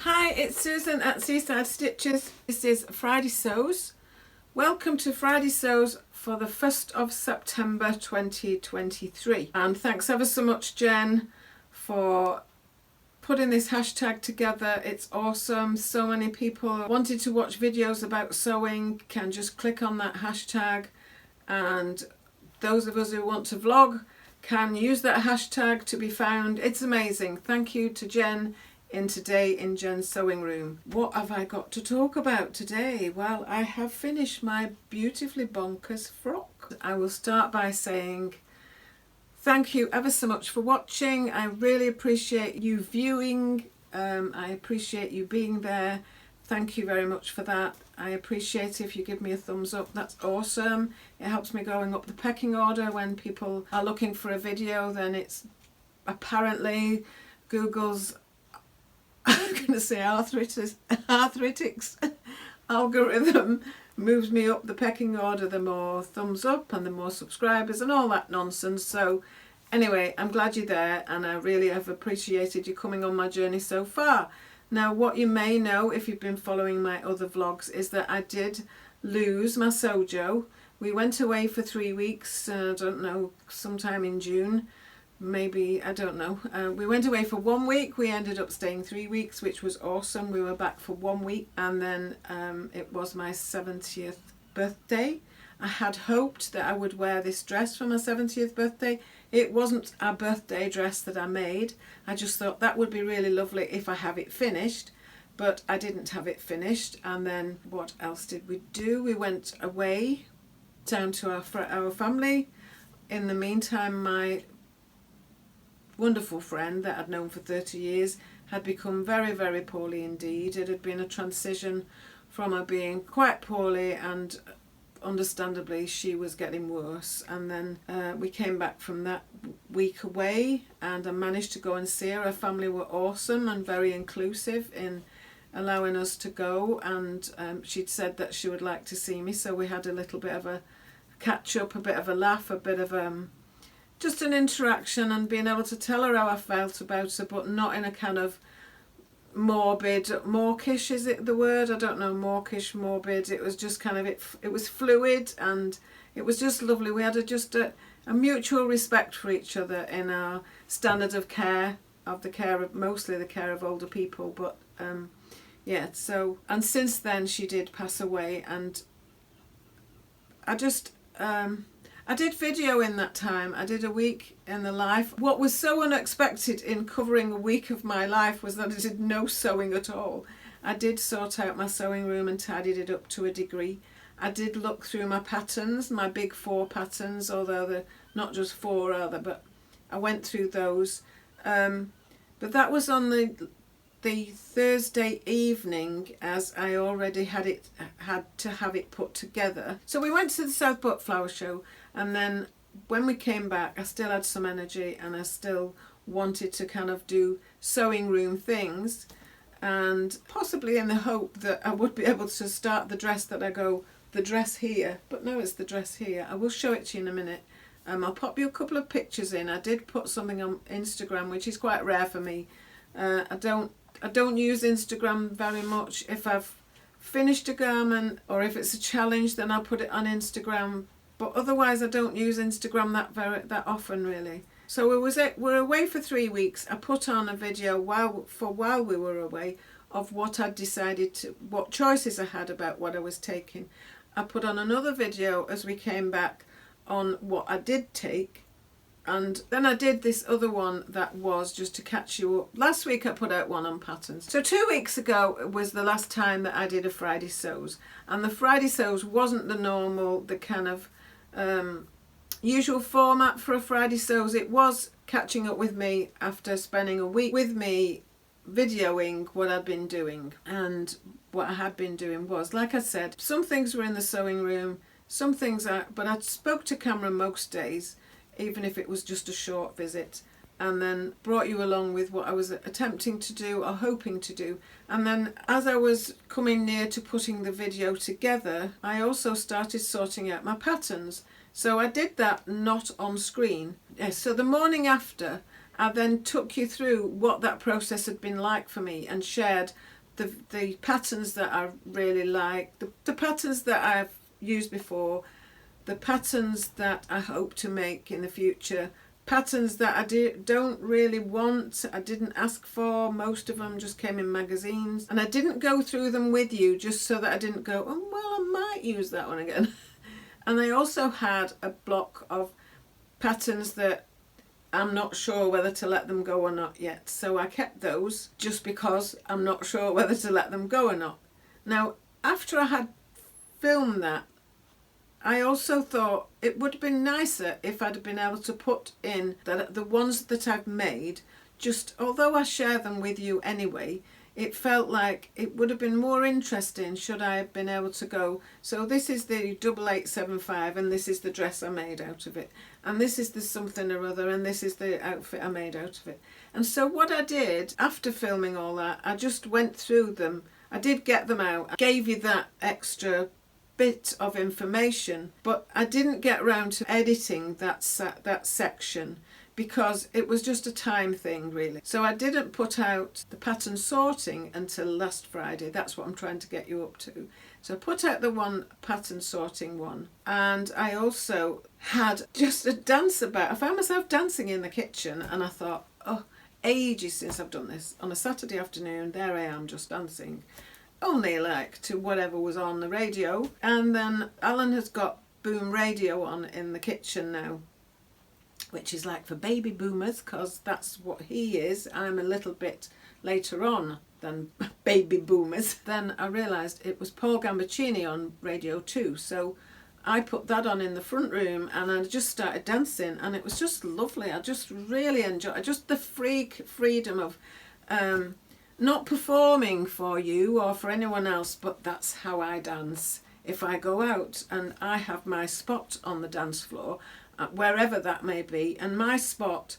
Hi, it's Susan at Seaside Stitches. This is Friday Sews. Welcome to Friday Sews for the 1st of September 2023. And thanks ever so much, Jen, for putting this hashtag together. It's awesome. So many people wanted to watch videos about sewing can just click on that hashtag, and those of us who want to vlog can use that hashtag to be found. It's amazing. Thank you to Jen in Jen's sewing room. What have I got to talk about today? Well, I have finished my beautifully bonkers frock. I will start by saying thank you ever so much for watching. I really appreciate you viewing. I appreciate you being there. Thank you very much for that. I appreciate if you give me a thumbs up. That's awesome. It helps me going up the pecking order. When people are looking for a video, then it's apparently Google's I'm going to say arthritis algorithm moves me up the pecking order the more thumbs up and the more subscribers and all that nonsense. So anyway, I'm glad you're there, and I really have appreciated you coming on my journey so far. Now, what you may know if you've been following my other vlogs is that I did lose my sojo. We went away for 3 weeks, I don't know, sometime in June. Maybe, I don't know. We went away for 1 week. We ended up staying 3 weeks, which was awesome. We were back for 1 week, and then it was my 70th birthday. I had hoped that I would wear this dress for my 70th birthday. It wasn't a birthday dress that I made. I just thought that would be really lovely if I have it finished, but I didn't have it finished. And then what else did we do? We went away down to our family. In the meantime, my wonderful friend that I'd known for 30 years had become very, very poorly indeed. It had been a transition from her being quite poorly, and understandably she was getting worse. And then we came back from that week away, and I managed to go and see her. Her family were awesome and very inclusive in allowing us to go, and she'd said that she would like to see me, so we had a little bit of a catch up, a bit of a laugh, a bit of just an interaction, and being able to tell her how I felt about her, but not in a kind of mawkish, is it the word? I don't know, mawkish, morbid. It was just kind of, it was fluid, and it was just lovely. We had a mutual respect for each other in our standard of care, mostly the care of older people. But yeah, so, and since then she did pass away, and I did video in that time. I did a week in the life. What was so unexpected in covering a week of my life was that I did no sewing at all. I did sort out my sewing room and tidied it up to a degree. I did look through my patterns, my big 4 patterns, although they're not just 4 either, but I went through those. But that was on the Thursday evening, as I already had to have it put together. So we went to the Southport Flower Show, and then when we came back I still had some energy, and I still wanted to kind of do sewing room things, and possibly in the hope that I would be able to start the dress the dress here, but no, it's the dress here. I will show it to you in a minute. I'll pop you a couple of pictures in. I did put something on Instagram, which is quite rare for me. I don't use Instagram very much. If I've finished a garment or if it's a challenge, then I'll put it on Instagram. But otherwise, I don't use Instagram that often, really. So we're away for 3 weeks. I put on a video while we were away of what I'd decided what choices I had about what I was taking. I put on another video as we came back on what I did take. And then I did this other one that was just to catch you up. Last week I put out one on patterns. So 2 weeks ago was the last time that I did a Friday Sews. And the Friday Sews wasn't the kind of usual format for a Friday Sews. It was catching up with me after spending a week with me videoing what I'd been doing. And what I had been doing was, like I said, some things were in the sewing room, some things but I spoke to camera most days, even if it was just a short visit, and then brought you along with what I was attempting to do or hoping to do. And then as I was coming near to putting the video together, I also started sorting out my patterns. So I did that not on screen. Yes, so the morning after, I then took you through what that process had been like for me and shared the patterns that I really like, the patterns that I've used before, the patterns that I hope to make in the future, patterns that I don't really want, I didn't ask for. Most of them just came in magazines, and I didn't go through them with you just so that I didn't go, oh well, I might use that one again. And I also had a block of patterns that I'm not sure whether to let them go or not yet, so I kept those just because I'm not sure whether to let them go or not. Now, after I had filmed that, I also thought it would have been nicer if I'd been able to put in that the ones that I've made, just although I share them with you anyway, it felt like it would have been more interesting should I have been able to go, so this is the 8875 and this is the dress I made out of it, and this is the something or other, and this is the outfit I made out of it. And so what I did after filming all that, I just went through them. I did get them out, I gave you that extra bit of information, but I didn't get around to editing that section because it was just a time thing really. So I didn't put out the pattern sorting until last Friday. That's what I'm trying to get you up to. So I put out the one pattern sorting one, and I also had just a dance about. I found myself dancing in the kitchen, and I thought, oh, ages since I've done this. On a Saturday afternoon, there I am just dancing. Only like to whatever was on the radio. And then Alan has got boom radio on in the kitchen now, which is like for baby boomers, because that's what he is. I'm a little bit later on than baby boomers. Then I realised it was Paul Gambaccini on Radio 2, so I put that on in the front room and I just started dancing, and it was just lovely. I just really enjoyed just the freedom of not performing for you or for anyone else, but that's how I dance. If I go out and I have my spot on the dance floor, wherever that may be, and my spot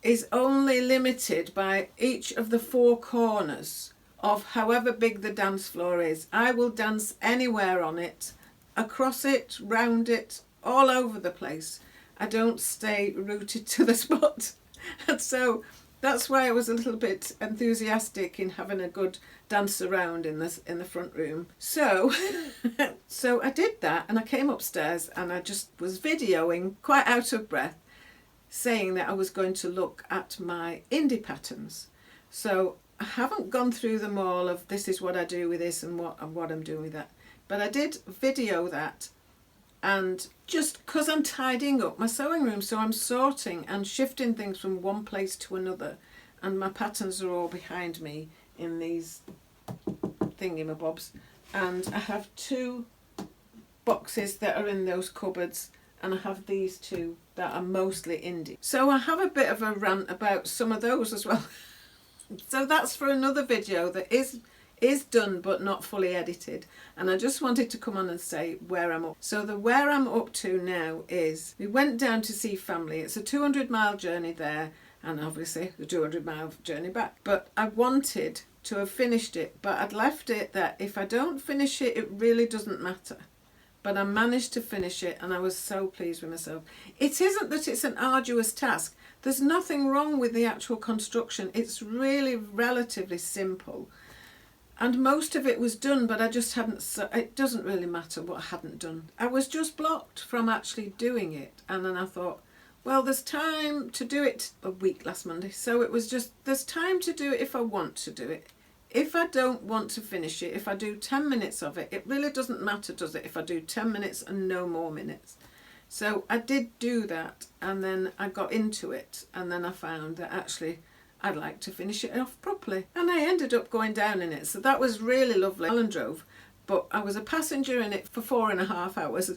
is only limited by each of the four corners of however big the dance floor is. I will dance anywhere on it, across it, round it, all over the place. I don't stay rooted to the spot. And so that's why I was a little bit enthusiastic in having a good dance around in the front room. So I did that, and I came upstairs and I just was videoing, quite out of breath, saying that I was going to look at my indie patterns. So I haven't gone through them all of this is what I do with this and what I'm doing with that. But I did video that, and just because I'm tidying up my sewing room, so I'm sorting and shifting things from one place to another, and my patterns are all behind me in these thingamabobs, and I have two boxes that are in those cupboards, and I have these two that are mostly indie. So I have a bit of a rant about some of those as well. So that's for another video that is done but not fully edited, and I just wanted to come on and say where I'm up. So where I'm up to now is we went down to see family. It's a 200-mile journey there, and obviously the 200-mile journey back, but I wanted to have finished it, but I'd left it that if I don't finish it, it really doesn't matter. But I managed to finish it, and I was so pleased with myself. It isn't that it's an arduous task. There's nothing wrong with the actual construction. It's really relatively simple. And most of it was done, but I just hadn't, it doesn't really matter what I hadn't done. I was just blocked from actually doing it. And then I thought, well, there's time to do it a week last Monday. So it was just, there's time to do it if I want to do it. If I don't want to finish it, if I do 10 minutes of it, it really doesn't matter, does it, if I do 10 minutes and no more minutes. So I did do that, and then I got into it, and then I found that actually I'd like to finish it off properly. And I ended up going down in it, so that was really lovely. Alan drove, but I was a passenger in it for 4.5 hours.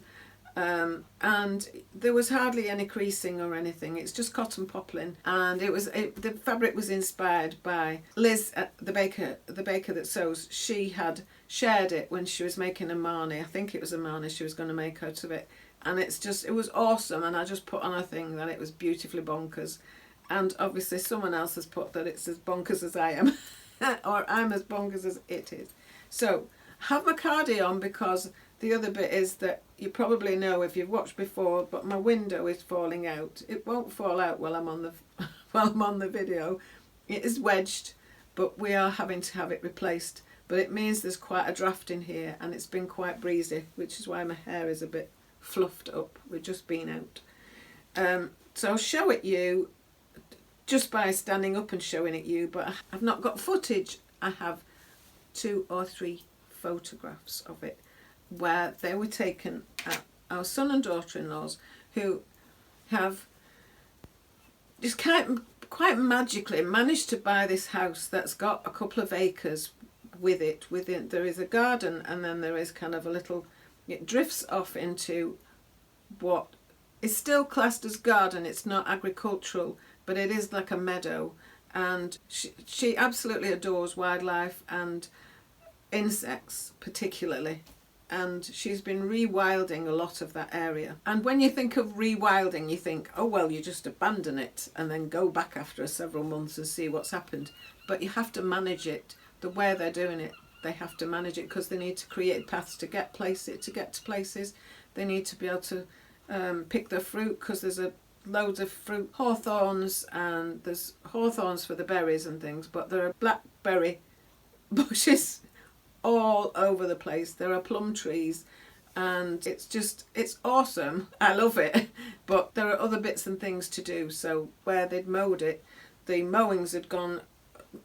And there was hardly any creasing or anything. It's just cotton poplin, and the fabric was inspired by Liz, the baker that sews. She had shared it when she was making a marnie. I think it was a marnie she was going to make out of it, and it was awesome. And I just put on a thing that it was beautifully bonkers, and obviously someone else has put that it's as bonkers as I am, or I'm as bonkers as it is. So have my cardi on, because the other bit is that you probably know if you've watched before, but my window is falling out. It won't fall out while I'm on the video. It is wedged, but we are having to have it replaced. But it means there's quite a draft in here, and it's been quite breezy, which is why my hair is a bit fluffed up. We've just been out. So I'll show it you just by standing up and showing it you, but I've not got footage. I have 2 or 3 photographs of it where they were taken at our son and daughter-in-laws, who have just quite magically managed to buy this house that's got a couple of acres with it. Within there is a garden, and then there is kind of a little, it drifts off into what is still classed as garden. It's not agricultural, but it is like a meadow, and she absolutely adores wildlife and insects particularly, and she's been rewilding a lot of that area. And when you think of rewilding, you think, oh well, you just abandon it and then go back after several months and see what's happened. But you have to manage it. The way they're doing it, they have to manage it, because they need to create paths to get to places. They need to be able to pick their fruit, because there's loads of fruit, hawthorns, and there's hawthorns for the berries and things, but there are blackberry bushes all over the place. There are plum trees, and it's awesome. I love it. But there are other bits and things to do. So where they'd mowed it, the mowings had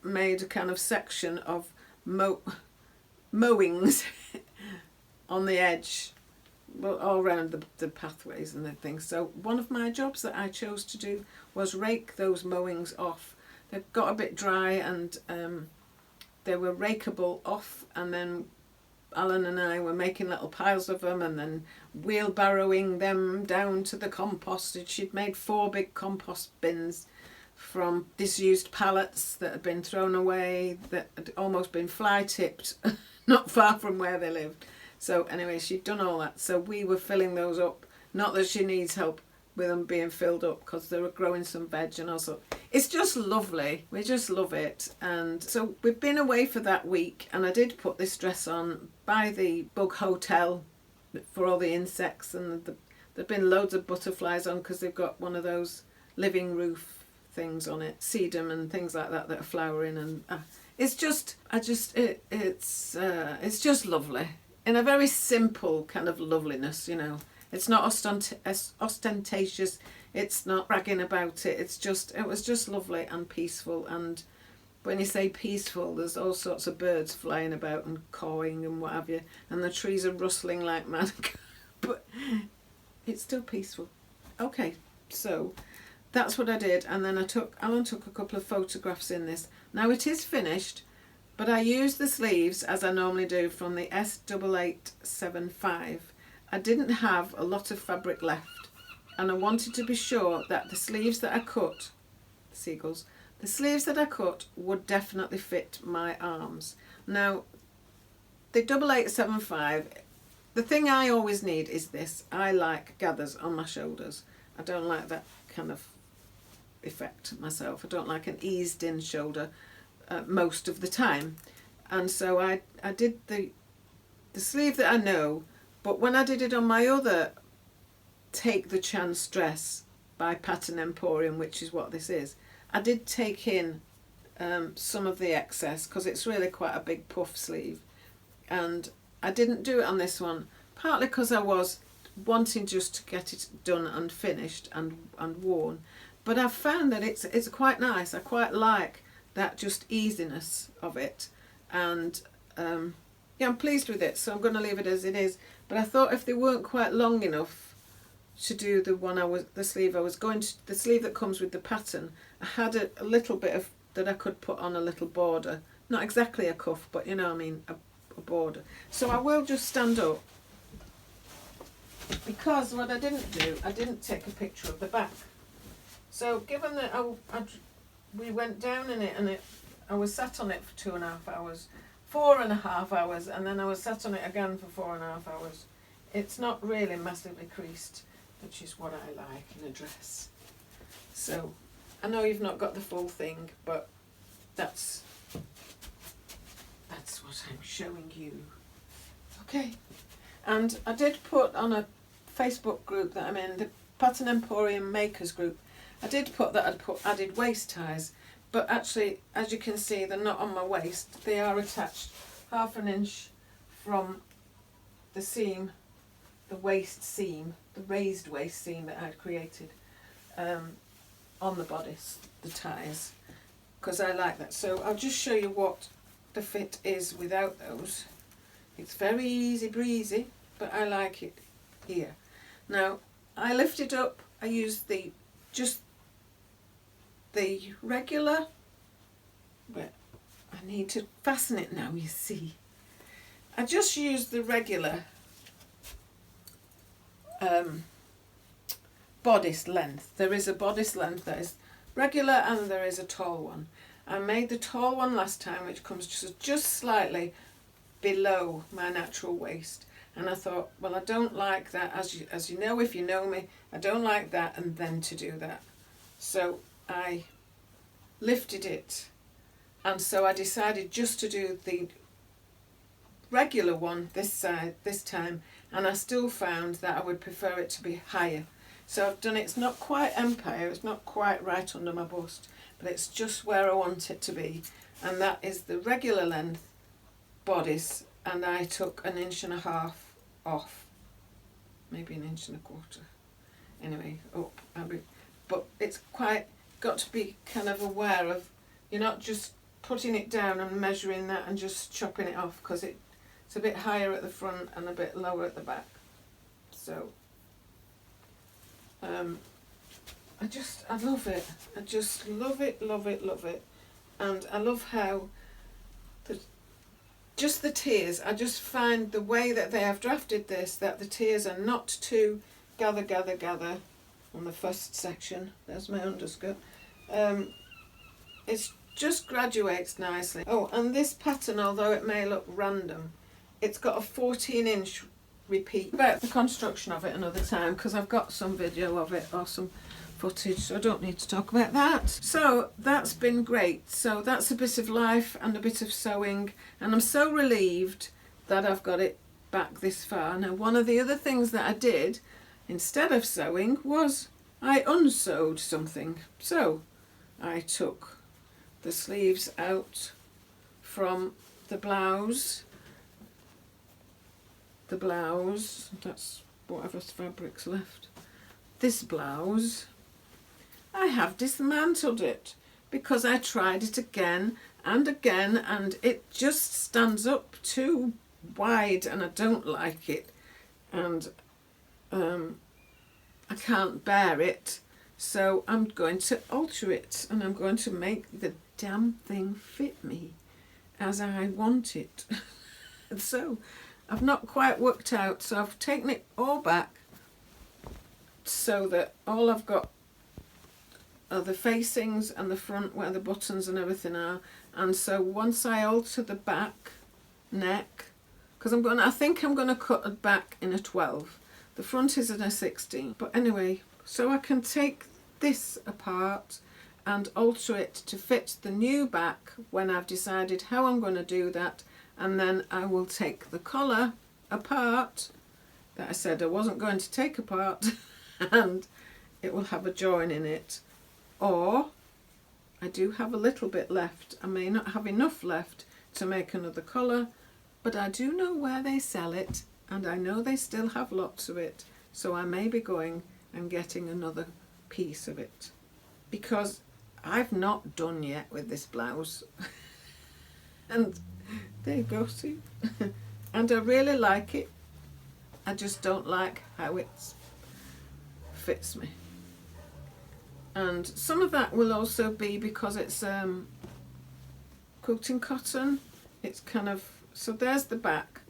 made a kind of section of mowings on the edge, well, all around the pathways and the things. So one of my jobs that I chose to do was rake those mowings off. They got a bit dry, and they were rakeable off, and then Alan and I were making little piles of them and then wheelbarrowing them down to the compost. She'd made 4 big compost bins from disused pallets that had been thrown away, that had almost been fly tipped not far from where they lived. So anyway, she'd done all that, so we were filling those up. Not that she needs help with them being filled up, because they were growing some veg, and also it's just lovely. We just love it. And so we've been away for that week, and I did put this dress on by the bug hotel for all the insects, and there've been loads of butterflies on, because they've got one of those living roof things on it, sedum and things like that are flowering, and it's just lovely in a very simple kind of loveliness, you know. It's not ostentatious, it's not bragging about it, it was just lovely and peaceful. And when you say peaceful, there's all sorts of birds flying about and cawing and what have you, and the trees are rustling like mad, but it's still peaceful. Okay, so that's what I did, and then Alan took a couple of photographs in this. Now it is finished, but I used the sleeves as I normally do from the S8875. I didn't have a lot of fabric left, and I wanted to be sure that the sleeves that I cut, the sleeves that I cut would definitely fit my arms. Now, the 8875, the thing I always need is this. I like gathers on my shoulders. I don't like that kind of effect myself. I don't like an eased in shoulder most of the time. And so I did the sleeve that I know. But when I did it on my other Take the Chance dress by Pattern Emporium, which is what this is, I did take in some of the excess, because it's really quite a big puff sleeve. And I didn't do it on this one, partly because I was wanting just to get it done and finished and worn. But I've found that it's quite nice. I quite like that just easiness of it. And yeah, I'm pleased with it, so I'm going to leave it as it is. But I thought if they weren't quite long enough to do the sleeve that comes with the pattern, I had a little bit of that I could put on a little border, not exactly a cuff, but you know what I mean, a border. So I will just stand up, because what I didn't do, I didn't take a picture of the back. So given that we went down in it, and I was sat on it for 2.5 hours. 4.5 hours, and then I was sat on it again for 4.5 hours. It's not really massively creased, which is what I like in a dress. So I know you've not got the full thing, but that's what I'm showing you. Okay. And I did put on a Facebook group that I'm in, the Pattern Emporium Makers group, I did put that I'd added waist ties, but actually, as you can see, they're not on my waist. They are attached 1/2 inch from the seam, the waist seam, the raised waist seam that I'd created on the bodice, the ties, because I like that. So I'll just show you what the fit is without those. It's very easy breezy, but I like it here. Now, I lift it up, I use just the regular, but I need to fasten it now, you see. I just use the regular bodice length. There is a bodice length that is regular and there is a tall one. I made the tall one last time, which comes just slightly below my natural waist, and I thought, well, I don't like that, as you know, if you know me, I don't like that and then to do that. So I lifted it, and so I decided just to do the regular one this time, and I still found that I would prefer it to be higher. So I've done it, it's not quite empire, it's not quite right under my bust, but it's just where I want it to be, and that is the regular length bodice, and I took 1.5 inches off, maybe 1.25 inches. Anyway, up. But it's quite got to be kind of aware of, you're not just putting it down and measuring that and just chopping it off, because it's a bit higher at the front and a bit lower at the back. So I love it. I just love it, love it, love it. And I love how just the tiers, I just find the way that they have drafted this, that the tiers are not too gather on the first section. There's my underskirt. It just graduates nicely. Oh, and this pattern, although it may look random, it's got a 14-inch repeat. About the construction of it another time, because I've got some video of it or some footage, so I don't need to talk about that. So that's been great. So that's a bit of life and a bit of sewing, and I'm so relieved that I've got it back this far. Now, one of the other things that I did instead of sewing was I unsewed something. So I took the sleeves out from the blouse, that's whatever fabric's left. This blouse, I have dismantled it because I tried it again and again, and it just stands up too wide and I don't like it, and I can't bear it, so I'm going to alter it, and I'm going to make the damn thing fit me as I want it. So I've not quite worked out, so I've taken it all back so that all I've got are the facings and the front where the buttons and everything are. And so once I alter the back neck, because I think I'm going to cut it back in a 12. The front is in a 16. But anyway, so I can take this apart and alter it to fit the new back when I've decided how I'm going to do that. And then I will take the collar apart that I said I wasn't going to take apart and it will have a join in it. Or I do have a little bit left. I may not have enough left to make another collar, but I do know where they sell it, and I know they still have lots of it, so I may be going and getting another piece of it, because I've not done yet with this blouse. And there you go, see. And I really like it. I just don't like how it fits me. And some of that will also be because it's quilting cotton. It's kind of, so there's the back.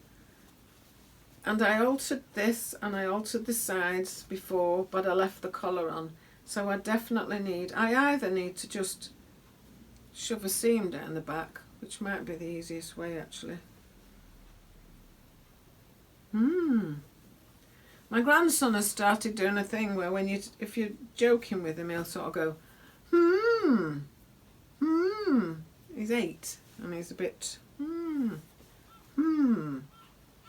And I altered this and I altered the sides before, but I left the collar on. So I definitely I either need to just shove a seam down the back, which might be the easiest way actually. My grandson has started doing a thing where if you're joking with him, he'll sort of go, He's 8 and he's a bit,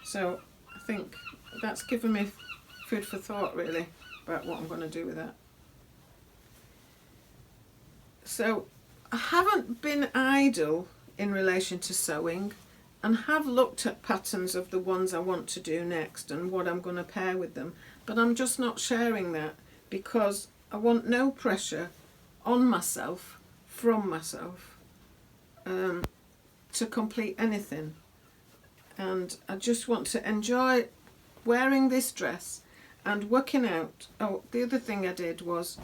So I think that's given me food for thought really about what I'm going to do with that. So I haven't been idle in relation to sewing, and have looked at patterns of the ones I want to do next and what I'm going to pair with them, but I'm just not sharing that because I want no pressure on myself, from myself, to complete anything. And I just want to enjoy wearing this dress and working out. Oh, the other thing I did was,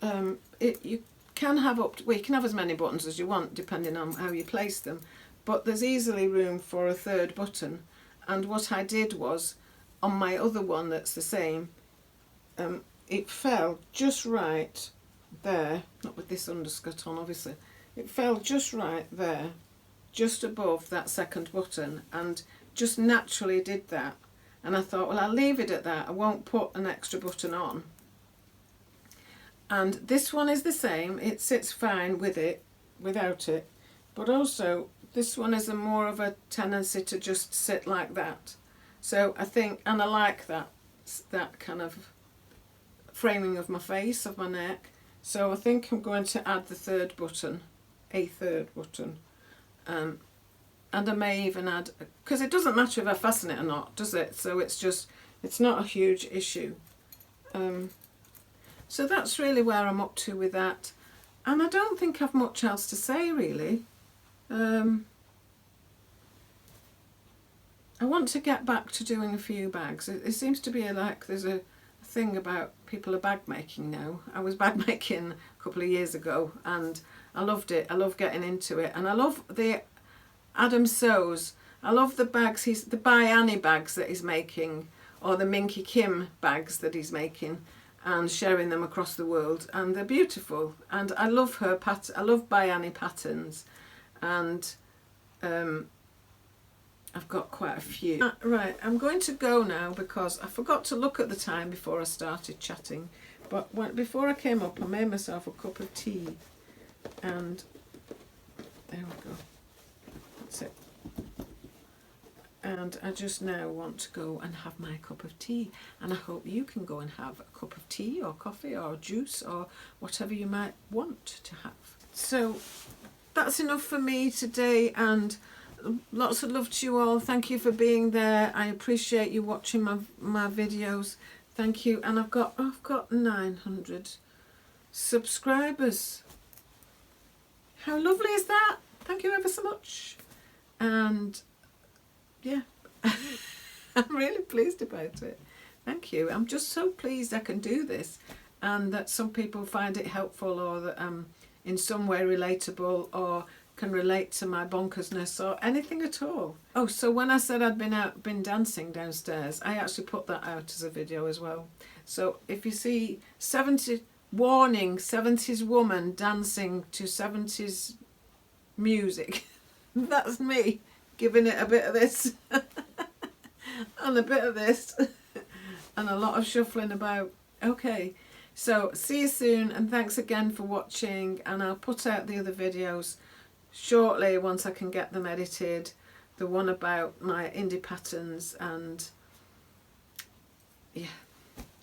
you can have you can have as many buttons as you want depending on how you place them, but there's easily room for a third button. And what I did was, on my other one that's the same, it fell just right there, not with this underskirt on obviously, it fell just right there, just above that second button, and just naturally did that. And I thought, well, I'll leave it at that, I won't put an extra button on. And this one is the same, it sits fine with it, without it, but also this one is a more of a tendency to just sit like that. So I think, and I like that kind of framing of my face, of my neck. So I think I'm going to add the third button, a third button. And I may even add, because it doesn't matter if I fasten it or not, does it? So it's just, it's not a huge issue. So that's really where I'm up to with that. And I don't think I've much else to say really. I want to get back to doing a few bags. It seems to be like there's a thing about people are bag making now. I was bag making a couple of years ago and I loved it. I love getting into it, and I love the Adam Sews. I love the bags, the By Annie bags that he's making, or the Minky Kim bags that he's making and sharing them across the world, and they're beautiful. And I love her pattern. I love By Annie patterns, and I've got quite a few. Right, I'm going to go now because I forgot to look at the time before I started chatting. But before I came up, I made myself a cup of tea, and there we go. That's it. And I just now want to go and have my cup of tea, and I hope you can go and have a cup of tea or coffee or juice or whatever you might want to have. So that's enough for me today, and lots of love to you all. Thank you for being there. I appreciate you watching my videos. Thank you. And I've got 900 subscribers. How lovely is that? Thank you ever so much. And yeah, I'm really pleased about it. Thank you. I'm just so pleased I can do this, and that some people find it helpful, or that I'm in some way relatable, or can relate to my bonkersness, or anything at all. Oh, so when I said I'd been dancing downstairs, I actually put that out as a video as well. So if you see 70s woman dancing to 70s music, that's me giving it a bit of this and a bit of this and a lot of shuffling about. Okay, so see you soon, and thanks again for watching, and I'll put out the other videos shortly once I can get them edited. The one about my indie patterns, and yeah,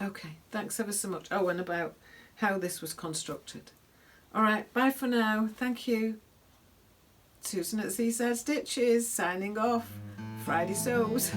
okay, thanks ever so much. Oh, and about how this was constructed. Alright, bye for now. Thank you. Susan at Seaside Stitches signing off. Friday Sews.